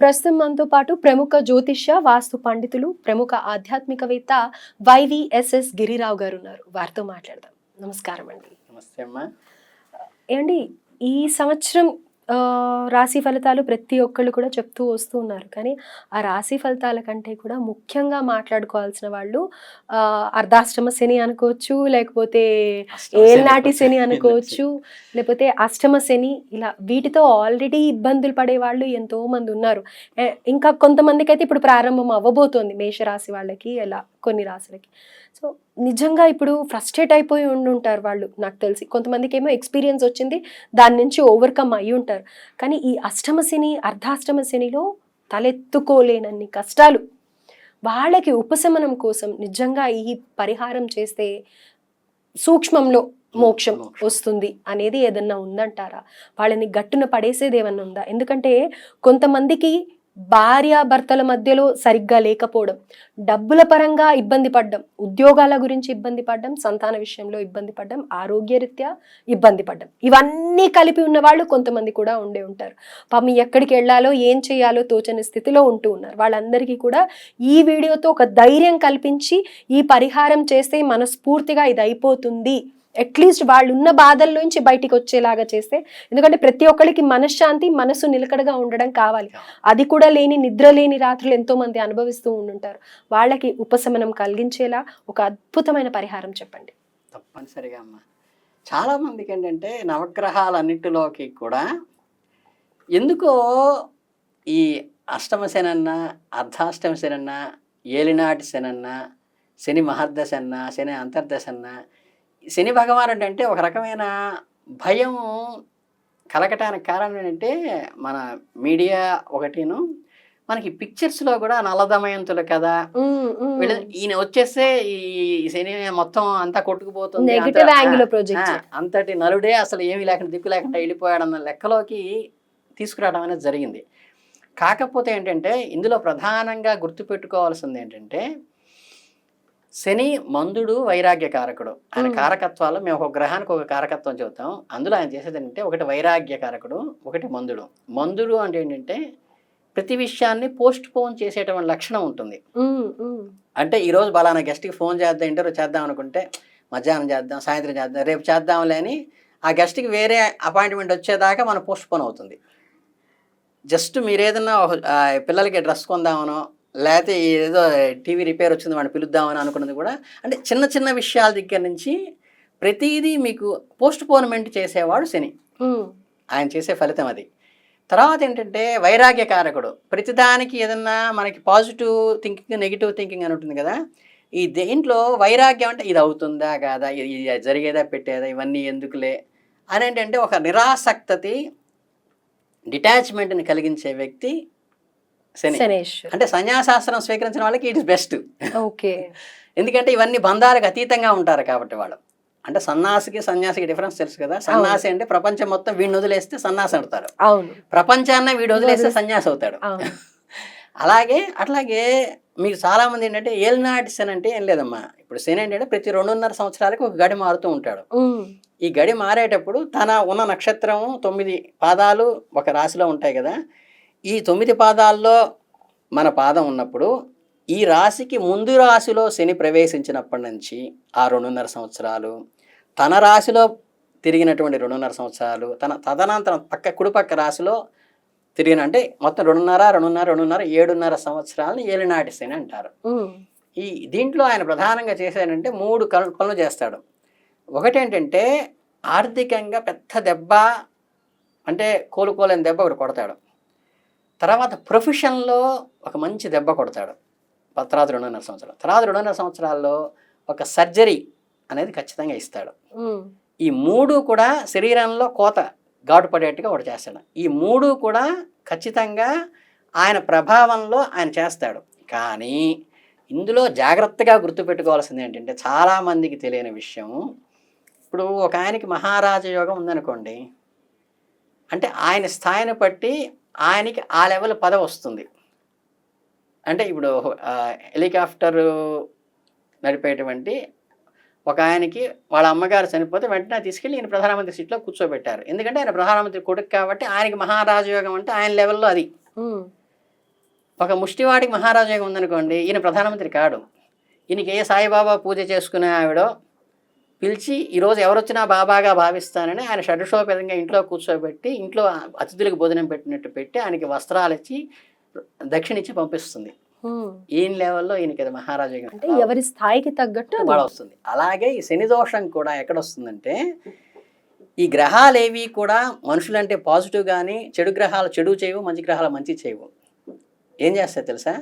ప్రస్తుతం మనతో పాటు ప్రముఖ జ్యోతిష్య వాస్తు పండితులు ప్రముఖ ఆధ్యాత్మికవేత్త వైవిఎస్ఎస్ గిరిరావు గారు ఉన్నారు. వారితో మాట్లాడదాం. నమస్కారం అండి. నమస్తే అమ్మా. ఏమండి, ఈ సంవత్సరం రాశి ఫలితాలు ప్రతి ఒక్కళ్ళు కూడా చెప్తూ వస్తూ ఉన్నారు. కానీ ఆ రాశి ఫలితాల కంటే కూడా ముఖ్యంగా మాట్లాడుకోవాల్సిన వాళ్ళు అర్ధాష్టమ శని అనుకోవచ్చు, లేకపోతే ఏళ్ళనాటి శని అనుకోవచ్చు, లేకపోతే అష్టమ శని, ఇలా వీటితో ఆల్రెడీ ఇబ్బందులు పడే వాళ్ళు ఎంతో మంది ఉన్నారు. ఇంకా కొంతమందికి అయితే ఇప్పుడు ప్రారంభం అవ్వబోతోంది, మేషరాశి వాళ్ళకి, ఇలా కొన్ని రాశులకి. సో నిజంగా ఇప్పుడు ఫ్రస్ట్రేట్ అయిపోయి ఉండుంటారు వాళ్ళు, నాకు తెలిసి. కొంతమందికి ఏమో ఎక్స్పీరియన్స్ వచ్చింది, దాని నుంచి ఓవర్కమ్ అయ్యి ఉంటారు. కానీ ఈ అష్టమ శని అర్ధాష్టమ శనిలో తలెత్తుకోలేనన్ని కష్టాలు, వాళ్ళకి ఉపశమనం కోసం నిజంగా ఈ పరిహారం చేస్తే సూక్ష్మంలో మోక్షం వస్తుంది అనేది ఏదన్నా ఉందంటారా? వాళ్ళని గట్టున పడేసేది ఏమన్నా ఉందా? ఎందుకంటే కొంతమందికి భార్యాభర్తల మధ్యలో సరిగ్గా లేకపోవడం, డబ్బుల పరంగా ఇబ్బంది పడ్డం, ఉద్యోగాల గురించి ఇబ్బంది పడ్డం, సంతాన విషయంలో ఇబ్బంది పడ్డం, ఆరోగ్యరీత్యా ఇబ్బంది పడ్డం, ఇవన్నీ కలిపి ఉన్న వాళ్ళు కొంతమంది కూడా ఉండే ఉంటారు. పాపం ఎక్కడికి వెళ్ళాలో ఏం చేయాలో తోచని స్థితిలో ఉంటూ ఉన్నారు. వాళ్ళందరికీ కూడా ఈ వీడియోతో ఒక ధైర్యం కల్పించి ఈ పరిహారం చేస్తే మనస్ఫూర్తిగా ఇది అయిపోతుంది, అట్లీస్ట్ వాళ్ళు ఉన్న బాధల్లోంచి బయటికి వచ్చేలాగా చేస్తే. ఎందుకంటే ప్రతి ఒక్కరికి మనశ్శాంతి, మనసు నిలకడగా ఉండడం కావాలి. అది కూడా లేని, నిద్ర లేని రాత్రులు ఎంతో మంది అనుభవిస్తూ ఉంటుంటారు. వాళ్ళకి ఉపశమనం కలిగించేలా ఒక అద్భుతమైన పరిహారం చెప్పండి. తప్పనిసరిగా అమ్మా. చాలా మందికి ఏంటంటే నవగ్రహాలన్నిటిలోకి కూడా ఎందుకో ఈ అష్టమ శనన్నా, అర్ధాష్టమ శనన్నా, ఏలినాటి శనన్నా, శని మహర్దశ అన్నా, శని అంతర్దశ అన్నా, శని భగవానుడు అంటే ఒక రకమైన భయం కలగటానికి కారణం ఏంటంటే మన మీడియా ఒకటిను, మనకి పిక్చర్స్లో కూడా నల్లదమయంతుల కదా, ఈయన వచ్చేస్తే ఈ శని మొత్తం అంతా కొట్టుకుపోతుంది, అంతటి నలుడే అసలు ఏమీ లేకుండా దిక్కు లేకుండా వెళ్ళిపోయాడన్న లెక్కలోకి తీసుకురావడం అనేది జరిగింది. కాకపోతే ఏంటంటే ఇందులో ప్రధానంగా గుర్తుపెట్టుకోవాల్సింది ఏంటంటే, శని మందుడు వైరాగ్యకారకుడు. ఆయన కారకత్వాలు మేము ఒక గ్రహానికి ఒక కారకత్వం చెబుతాం. అందులో ఆయన చేసేది ఏంటంటే, ఒకటి వైరాగ్యకారకుడు, ఒకటి మందుడు. మందుడు అంటే ఏంటంటే ప్రతి విషయాన్ని పోస్ట్ పోన్ చేసేటువంటి లక్షణం ఉంటుంది. అంటే ఈరోజు బలానా గెస్ట్కి ఫోన్ చేద్దాం, ఇంటర్వ్యూ చేద్దాం అనుకుంటే మధ్యాహ్నం చేద్దాం, సాయంత్రం చేద్దాం, రేపు చేద్దాంలే అని ఆ గెస్ట్కి వేరే అపాయింట్మెంట్ వచ్చేదాకా మనం పోస్ట్ పోన్ అవుతుంది. జస్ట్ మీరు ఏదన్నా పిల్లలకి డ్రెస్ కొందామనో, లేకపోతే ఏదో టీవీ రిపేర్ వచ్చింది వాడిని పిలుద్దామని అనుకున్నది కూడా, అంటే చిన్న చిన్న విషయాల దగ్గర నుంచి ప్రతిదీ మీకు పోస్ట్ పోన్మెంట్ చేసేవాడు శని. ఆయన చేసే ఫలితం అది. తర్వాత ఏంటంటే వైరాగ్యకారకుడు. ప్రతిదానికి ఏదన్నా మనకి పాజిటివ్ థింకింగ్, నెగిటివ్ థింకింగ్ అని ఉంటుంది కదా. ఈ దేంట్లో వైరాగ్యం అంటే ఇది అవుతుందా కాదా, ఇది జరిగేదా పెట్టేదా, ఇవన్నీ ఎందుకులే అని ఏంటంటే ఒక నిరాసక్తతి, డిటాచ్మెంట్ని కలిగించే వ్యక్తి శని. అంటే సన్యాసాస్త్రం స్వీకరించిన వాళ్ళకి ఇట్ ఇస్ బెస్ట్. ఓకే. ఎందుకంటే ఇవన్నీ బంధాలకు అతీతంగా ఉంటారు కాబట్టి వాళ్ళు. అంటే సన్యాసికి డిఫరెన్స్ తెలుసు కదా. సన్యాసి అంటే ప్రపంచం మొత్తం వీడిని వదిలేస్తే సన్యాసి అవుతాడు, ప్రపంచాన్ని వీడు వదిలేస్తే సన్యాసి అవుతాడు. అట్లాగే మీకు చాలా మంది ఏంటంటే ఏలినాటి శని అంటే ఏం లేదమ్మా. ఇప్పుడు శని ఏంటంటే ప్రతి 2.5 సంవత్సరాలకు ఒక గడి మారుతూ ఉంటాడు. ఈ గడి మారేటప్పుడు తన ఉన్న నక్షత్రం 9 పాదాలు ఒక రాశిలో ఉంటాయి కదా. ఈ 9 పాదాల్లో మన పాదం ఉన్నప్పుడు ఈ రాశికి ముందు రాశిలో శని ప్రవేశించినప్పటి నుంచి ఆ 2.5 సంవత్సరాలు, తన రాశిలో తిరిగినటువంటి 2.5 సంవత్సరాలు, తదనంతరం కుడిపక్క రాశిలో తిరిగిన, అంటే మొత్తం 2.5 సంవత్సరాలను ఏలినాటి శని అంటారు. ఈ దీంట్లో ఆయన ప్రధానంగా చేసేటంటే 3 పనులు చేస్తాడు. ఒకటేంటంటే ఆర్థికంగా పెద్ద దెబ్బ, అంటే కోలుకోలేని దెబ్బ ఒకటి కొడతాడు. తర్వాత ప్రొఫెషన్లో ఒక మంచి దెబ్బ కొడతాడు తర్వాత 2.5 సంవత్సరాలు. తర్వాత 2.5 సంవత్సరాల్లో ఒక సర్జరీ అనేది ఖచ్చితంగా ఇస్తాడు. ఈ 3 కూడా శరీరంలో కోత ఘాటు పడేట్టుగా ఒకటి చేస్తాడు. ఈ 3 కూడా ఖచ్చితంగా ఆయన ప్రభావంలో ఆయన చేస్తాడు. కానీ ఇందులో జాగ్రత్తగా గుర్తుపెట్టుకోవాల్సింది ఏంటంటే, చాలామందికి తెలియని విషయం, ఇప్పుడు ఒక ఆయనకి మహారాజ యోగం ఉందనుకోండి, అంటే ఆయన స్థాయిని బట్టి ఆయనకి ఆ లెవెల్ పదవి వస్తుంది. అంటే ఇప్పుడు హెలికాప్టర్ నడిపేటువంటి ఒక ఆయనకి వాళ్ళ అమ్మగారు చనిపోతే వెంటనే తీసుకెళ్ళి ఈయన ప్రధానమంత్రి సీట్లో కూర్చోబెట్టారు. ఎందుకంటే ఆయన ప్రధానమంత్రి కొడుకు కాబట్టి ఆయనకి మహారాజయోగం అంటే ఆయన లెవెల్లో అది. ఒక ముష్టివాడికి మహారాజు యోగం ఉందనుకోండి, ఈయన ప్రధానమంత్రి కాడు. ఈయనకి ఏ సాయిబాబా పూజ చేసుకునే ఆవిడో పిలిచి ఈరోజు ఎవరొచ్చినా బాబాగా భావిస్తానని ఆయన షడ్షోపేతంగా ఇంట్లో కూర్చోబెట్టి ఇంట్లో అతిథులకు భోజనం పెట్టినట్టు పెట్టి ఆయనకి వస్త్రాలు ఇచ్చి దక్షిణ ఇచ్చి పంపిస్తుంది. ఈయన లెవెల్లో ఈయనకి అది మహారాజు యోగం అంటే ఎవరి స్థాయికి తగ్గట్టు అది. బాగా వస్తుంది. అలాగే ఈ శని దోషం కూడా ఎక్కడ వస్తుందంటే, ఈ గ్రహాలు ఏవి కూడా మనుషులంటే పాజిటివ్ కానీ చెడు గ్రహాలు చెడు చేయవు, మంచి గ్రహాలు మంచి చేయవు. ఏం చేస్తాయి తెలుసా?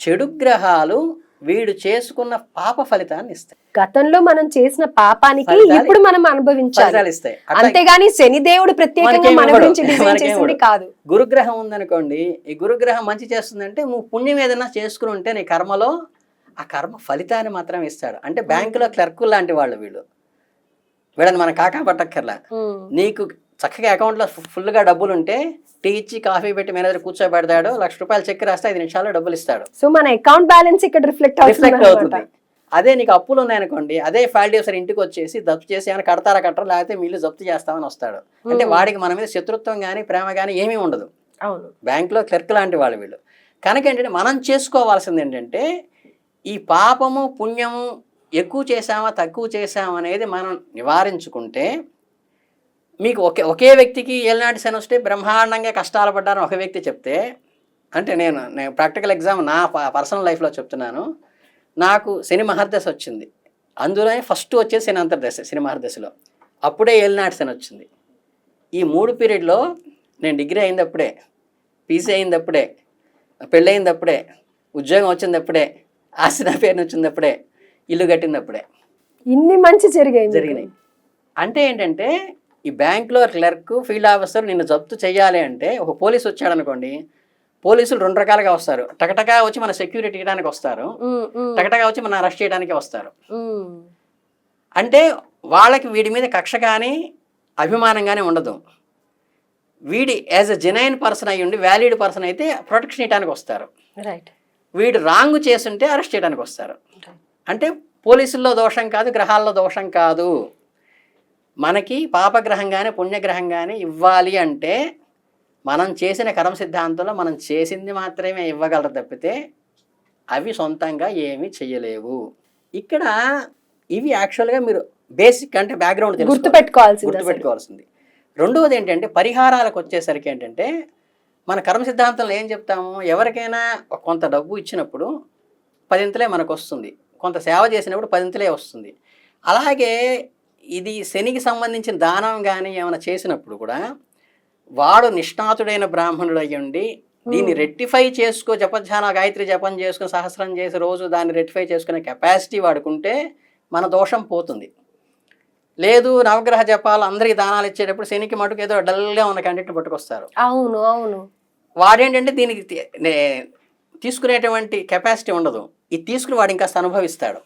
చెడు గ్రహాలు వీడు చేసుకున్న పాప ఫలితాన్ని ఇస్తాయి. గతంలో మనం చేసిన పాపానికి ఫలితాలు- ఇప్పుడు మనం అనుభవించాలి, ఫలితాలు ఇస్తాయి. అట్లా అంతేగాని శనిదేవుడు ప్రత్యేకంగా మనకేం మన ఇవ్వడు. గురించి డిజైన్ మనకేం చేసింది ఇవ్వడు. కాదు. గురుగ్రహం ఉందనుకోండి, ఈ గురుగ్రహం మంచి చేస్తుందంటే నువ్వు పుణ్యం ఏదైనా చేసుకుని ఉంటే నీ కర్మలో ఆ కర్మ ఫలితాన్ని మాత్రం ఇస్తాడు. అంటే బ్యాంకులో క్లర్కులు లాంటి వాళ్ళు వీళ్ళు. వీళ్ళని మనం కాకా పట్టక్కర్లా. నీకు చక్కగా అకౌంట్లో ఫుల్గా డబ్బులు ఉంటే టీ ఇచ్చి కాఫీ పెట్టి మేనేజర్ కూర్చోబెడతాడు, ₹1,00,000 చెక్ రాస్తే 5 నిమిషాల్లో డబ్బులు ఇస్తాడు. సో మన అకౌంట్ బ్యాలెన్స్ ఇక్కడ రిఫ్లెక్ట్ రిఫ్లెక్ట్ అవుతుంది. అవుతుంది. అదే నీకు అప్పులు ఉన్నాయనుకోండి, అదే ఫైల్ సార్ ఇంటికి వచ్చేసి జప్తు చేసి ఏమైనా కడతారా కట్టరా, లేకపోతే మీ ఇల్లు జప్తు చేస్తామని వస్తాడు. అంటే వాడికి మన మీద శత్రుత్వం కానీ ప్రేమ కానీ ఏమీ ఉండదు. అవును. బ్యాంకులో క్లర్క్ లాంటి వాళ్ళు వీళ్ళు. కనుక ఏంటంటే మనం చేసుకోవాల్సింది ఏంటంటే, ఈ పాపము పుణ్యము ఎక్కువ చేసామా తక్కువ చేసామా అనేది మనం నివారించుకుంటే, మీకు ఒకే వ్యక్తికి ఏలినాటి శని వస్తే బ్రహ్మాండంగా కష్టాలు పడ్డారని ఒక వ్యక్తి చెప్తే, అంటే నేను ప్రాక్టికల్ ఎగ్జామ్ నా పర్సనల్ లైఫ్లో చెప్తున్నాను. నాకు శని మహర్దశ వచ్చింది. అందులోనే ఫస్ట్ వచ్చేది శని అంతర్దశ. శని మహర్దశలో అప్పుడే ఏలినాటి శని వచ్చింది. ఈ 3 పీరియడ్లో నేను డిగ్రీ అయిందప్పుడే, పీసీ అయిందప్పుడే, పెళ్ళయిందప్పుడే, ఉద్యోగం వచ్చిందప్పుడే, ఆస్తి నా పేరుని వచ్చిందప్పుడే, ఇల్లు కట్టిందప్పుడే. ఇన్ని మంచి జరిగినాయి. అంటే ఏంటంటే, ఈ బ్యాంక్లో క్లర్క్ ఫీల్డ్ ఆఫీసర్ నిన్ను జప్తు చేయాలి అంటే, ఒక పోలీసు వచ్చాడు అనుకోండి, పోలీసులు 2 రకాలుగా వస్తారు. టకటకా వచ్చి మన సెక్యూరిటీ ఇవ్వడానికి వస్తారు, టకటకా వచ్చి మన అరెస్ట్ చేయడానికి వస్తారు. అంటే వాళ్ళకి వీడి మీద కక్ష కానీ అభిమానం కానీ ఉండదు. వీడి యాజ్ అ జెన్యున్ పర్సన్ అయ్యి ఉండి వ్యాలిడ్ పర్సన్ అయితే ప్రొటెక్షన్ ఇవ్వడానికి వస్తారు. రైట్. వీడు రాంగ్ చేస్తుంటే అరెస్ట్ చేయడానికి వస్తారు. అంటే పోలీసుల్లో దోషం కాదు, గ్రహాల్లో దోషం కాదు. మనకి పాపగ్రహం కానీ పుణ్యగ్రహం కానీ ఇవ్వాలి అంటే మనం చేసిన కర్మ సిద్ధాంతంలో మనం చేసింది మాత్రమే ఇవ్వగలరు తప్పితే అవి సొంతంగా ఏమీ చెయ్యలేవు. ఇక్కడ ఇవి యాక్చువల్గా మీరు బేసిక్ అంటే బ్యాక్గ్రౌండ్ గుర్తుపెట్టుకోవాల్సింది. రెండవది ఏంటంటే, పరిహారాలకు వచ్చేసరికి ఏంటంటే, మన కర్మ సిద్ధాంతంలో ఏం చెప్తాము, ఎవరికైనా కొంత డబ్బు ఇచ్చినప్పుడు 10 మనకు వస్తుంది, కొంత సేవ చేసినప్పుడు 10 వస్తుంది. అలాగే ఇది శనికి సంబంధించిన దానం కానీ ఏమైనా చేసినప్పుడు కూడా వాడు నిష్ణాతుడైన బ్రాహ్మణుడు అయ్యుండి దీన్ని రెక్టిఫై చేసుకో, జపధ్యాన గాయత్రి జపం చేసుకుని సహస్రం చేసి రోజు దాన్ని రెక్టిఫై చేసుకునే కెపాసిటీ వాడుకుంటే మన దోషం పోతుంది. లేదు నవగ్రహ జపాలు అందరికి దానాలు ఇచ్చేటప్పుడు శనికి మటుకు ఏదో డల్గా ఉన్న కంటెంట్ పట్టుకొస్తారు. అవును అవును. వాడేంటంటే దీనికి తీసుకునేటువంటి కెపాసిటీ ఉండదు. ఇది తీసుకుని వాడు ఇంకా అనుభవిస్తాడు.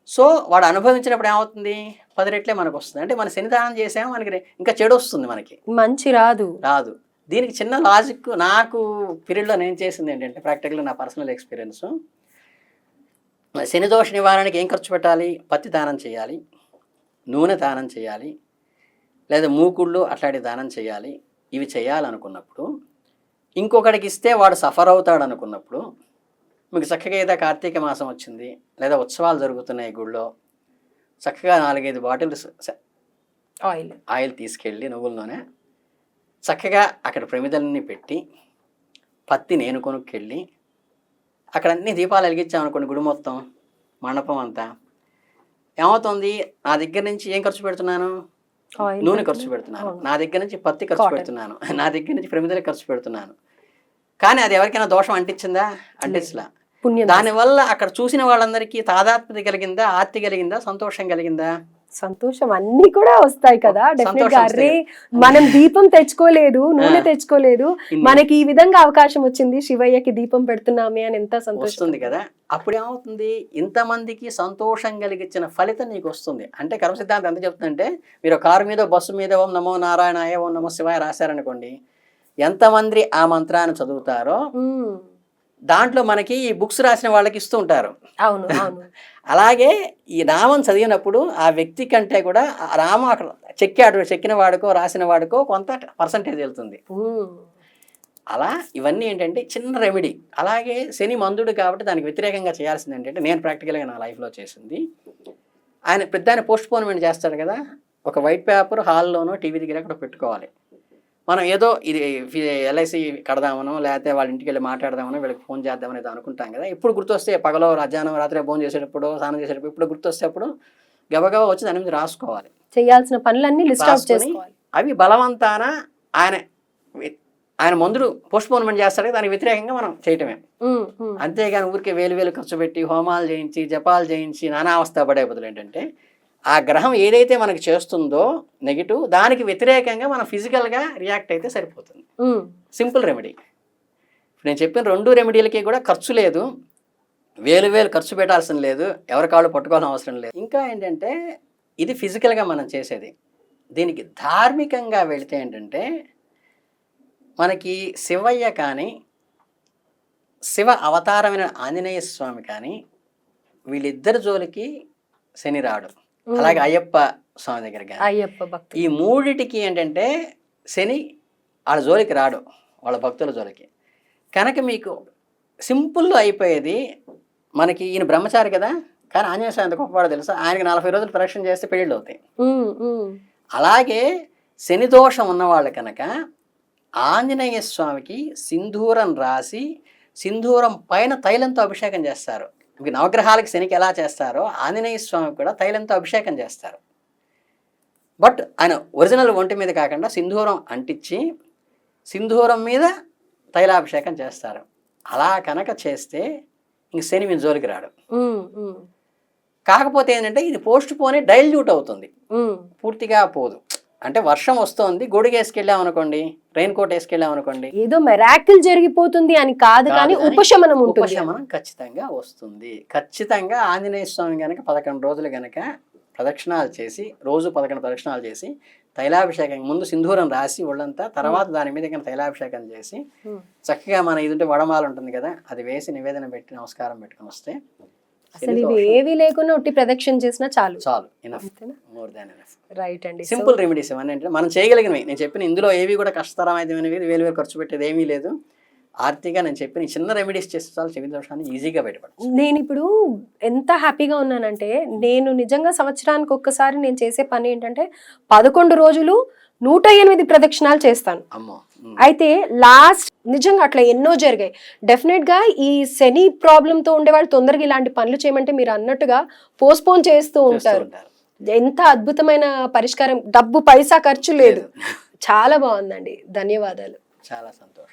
సో వాడు అనుభవించినప్పుడు ఏమవుతుంది, 10 రెట్లే మనకు వస్తుంది. అంటే మన శని దానం చేసాము, మనకి ఇంకా చెడు వస్తుంది, మనకి మంచి రాదు. దీనికి చిన్న లాజిక్ నాకు పీరియడ్లో నేను చేసింది ఏంటంటే, ప్రాక్టికల్గా నా పర్సనల్ ఎక్స్పీరియన్స్, శని దోష నివారణకి ఏం ఖర్చు పెట్టాలి, పత్తి దానం చేయాలి, నూనె దానం చేయాలి, లేదా మూకుళ్ళు అట్లాంటి దానం చేయాలి. ఇవి చేయాలనుకున్నప్పుడు, ఇంకొకటికి ఇస్తే వాడు సఫర్ అవుతాడు అనుకున్నప్పుడు, మీకు చక్కగా ఏదో కార్తీక మాసం వచ్చింది లేదా ఉత్సవాలు జరుగుతున్నాయి గుళ్ళో, చక్కగా 4-5 బాటిల్స్ ఆయిల్ తీసుకెళ్ళి నువ్వుల నూనె చక్కగా అక్కడ ప్రమిదలన్నీ పెట్టి పత్తి నేను కొనుక్కెళ్ళి అక్కడ అన్ని దీపాలు వెలిగించామనుకోండి, గుడి మొత్తం మండపం అంతా ఏమవుతుంది, నా దగ్గర నుంచి ఏం ఖర్చు పెడుతున్నాను, నూనె ఖర్చు పెడుతున్నాను, నా దగ్గర నుంచి పత్తి ఖర్చు పెడుతున్నాను, నా దగ్గర నుంచి ప్రమిదలు ఖర్చు పెడుతున్నాను. కానీ అది ఎవరికైనా దోషం అంటించిందా, అంటించలా. దానివల్ల అక్కడ చూసిన వాళ్ళందరికీ తాదాత్మ్యత కలిగిందా, ఆర్తి కలిగిందా, సంతోషం కలిగిందా, సంతోషం అన్ని కూడా వస్తాయి కదా. డెఫినెట్గా అరే మనం దీపం తెచ్చుకోలేదు, నూనె తెచ్చుకోలేదు, మనకి ఈ విధంగా అవకాశం వచ్చింది, శివయ్యకి దీపం పెడుతున్నామే అని ఎంత సంతోషం వస్తుంది కదా. అప్పుడు ఏమవుతుంది, ఇంతమందికి సంతోషం కలిగించిన ఫలితం నీకు వస్తుంది. అంటే కర్మ సిద్ధాంతం ఎంత చెప్తుందంటే, మీరు కారు మీద బస్సు మీద ఓం నమో నారాయణాయ ఓం నమో శివాయ రాశారనుకోండి, ఎంతమంది ఆ మంత్రాన్ని చదువుతారో దాంట్లో మనకి ఈ బుక్స్ రాసిన వాళ్ళకి ఇస్తూ ఉంటారు. అవును అవును. అలాగే ఈ నామం చదివినప్పుడు ఆ వ్యక్తి కంటే కూడా రామ అక్కడ చెక్కిన వాడుకో రాసిన వాడుకో కొంత పర్సంటేజ్ వెళ్తుంది. అలా ఇవన్నీ ఏంటంటే చిన్న రెమెడీ. అలాగే శని మందుడు కాబట్టి దానికి వ్యతిరేకంగా చేయాల్సింది ఏంటంటే, నేను ప్రాక్టికల్గా నా లైఫ్లో చేసింది, ఆయన పెద్దాయన పోస్ట్ పోన్మెంట్ చేస్తాడు కదా, ఒక వైట్ పేపర్ హాల్లోనో టీవీ దగ్గర అక్కడ పెట్టుకోవాలి. మనం ఏదో ఇది ఎల్ఐసి కడదామనో లేకపోతే వాళ్ళ ఇంటికి వెళ్ళి మాట్లాడదామనో వీళ్ళకి ఫోన్ చేద్దామని ఏదో అనుకుంటాం కదా, ఎప్పుడు గుర్తొస్తే పగలో మధ్యాహ్నం రాత్రి భోజనం చేసేటప్పుడు స్నానం చేసేటప్పుడు ఇప్పుడు గుర్తొస్తే అప్పుడు గబగబా వచ్చి దాని మీద రాసుకోవాలి. చేయాల్సిన పనులన్నీ లిస్ట్ అవుట్ రాసుకొని చేసుకోవాలి. అవి బలవంతాన ఆయన మందులు పోస్ట్ పోన్మెంట్ చేస్తాడు, దానికి వ్యతిరేకంగా మనం చేయటమే. అంతేగాని ఊరికే వేలు ఖర్చు పెట్టి హోమాలు చేయించి జపాలు చేయించి నానా అవస్థ పడే బదులు ఏంటంటే, ఆ గ్రహం ఏదైతే మనకి చేస్తుందో నెగిటివ్, దానికి వ్యతిరేకంగా మనం ఫిజికల్గా రియాక్ట్ అయితే సరిపోతుంది. Simple remedy. నేను చెప్పిన 2 రెమెడీలకి కూడా ఖర్చు లేదు, వేలు ఖర్చు పెట్టాల్సిన లేదు, ఎవరి కాళ్ళు పట్టుకోవాల్సిన అవసరం లేదు. ఇంకా ఏంటంటే ఇది ఫిజికల్గా మనం చేసేది. దీనికి ధార్మికంగా వెళితే ఏంటంటే, మనకి శివయ్య కానీ శివ అవతారమైన ఆంజనేయ స్వామి కానీ వీళ్ళిద్దరి జోలికి శని రాడు. అలాగే అయ్యప్ప స్వామి దగ్గర కానీ, అయ్యప్ప భక్తులు, ఈ మూడిటికి ఏంటంటే శని వాళ్ళ జోలికి రాడు, వాళ్ళ భక్తుల జోలికి. కనుక మీకు సింపుల్లో అయిపోయేది. మనకి ఈయన బ్రహ్మచారి కదా, కానీ ఆంజనేయ స్వామి ఎంత గొప్పవాడో తెలుసా, ఆయనకి 40 రోజులు ప్రదక్షిణ చేస్తే పెళ్ళిళ్ళు అవుతాయి. అలాగే శని దోషం ఉన్నవాళ్ళు కనుక ఆంజనేయ స్వామికి సింధూరం రాసి సింధూరం పైన తైలంతో అభిషేకం చేస్తారు. మీకు నవగ్రహాలకి శనికి ఎలా చేస్తారో ఆంజనేయ స్వామికి కూడా తైలంతో అభిషేకం చేస్తారు. బట్ ఆయన ఒరిజినల్ ఒంటి మీద కాకుండా సింధూరం అంటించి సింధూరం మీద తైలాభిషేకం చేస్తారు. అలా కనుక చేస్తే ఇంక శని మీ జోలికి రాడు. కాకపోతే ఏంటంటే ఇది పోస్ట్ పోనే డైల్యూట్ అవుతుంది, పూర్తిగా పోదు. అంటే వర్షం వస్తుంది, గొడుగు వేసుకెళ్ళాం అనుకోండి, రెయిన్ కోట్ వేసుకెళ్ళాం అనుకోండి, ఏదో మెరాకిల్ జరిగిపోతుంది అని కాదు, కానీ ఉపశమనం ఉంటుంది. ఉపశమనం ఖచ్చితంగా వస్తుంది. ఖచ్చితంగా ఆంజనేయ స్వామి గనక 11 రోజులు గనక ప్రదక్షిణాలు చేసి, రోజు 11 ప్రదక్షిణాలు చేసి, తైలాభిషేకం ముందు సింధూరం రాసి ఒళ్ళంతా, తర్వాత దాని మీద కనుక తైలాభిషేకం చేసి చక్కగా మన ఇదుంటే వడమాల ఉంటుంది కదా, అది వేసి నివేదన పెట్టి నమస్కారం పెట్టుకుని వస్తే అసలు ఇవి ఏవి లేకుండా ఒట్టి ప్రదక్షిణ చేసినా చాలు. Enough, more than enough. Right అండి. సింపుల్ రెమెడీస్ ఇవన్నీ అంటే మనం చేయగలిగినవి. నేను చెప్పిన ఇందులో ఏవి కూడా కష్టతరమైనవి, వేలు ఖర్చు పెట్టేది ఏమీ లేదు. ఆర్తిగా నేను చెప్పిన చిన్న రెమెడీస్ చేస్తే చాలు, చెవి దోషాన్ని ఈజీగా బయటపడచ్చు. నేను ఇప్పుడు ఎంత హ్యాపీగా ఉన్నానంటే, నేను నిజంగా సంవత్సరానికి ఒక్కసారి నేను చేసే పని ఏంటంటే 11 రోజులు 108 ప్రదక్షిణాలు చేస్తాను. అమ్మో. అయితే లాస్ట్ నిజంగా అట్లా ఎన్నో జరిగాయి. డెఫినెట్ గా ఈ శని ప్రాబ్లమ్ తో ఉండేవాళ్ళు తొందరగా ఇలాంటి పనులు చేయమంటే మీరు అన్నట్టుగా పోస్ట్పోన్ చేస్తూ ఉంటారు. ఎంత అద్భుతమైన పరిష్కారం, డబ్బు పైసా ఖర్చు లేదు. చాలా బాగుందండి, ధన్యవాదాలు. చాలా సంతోషం.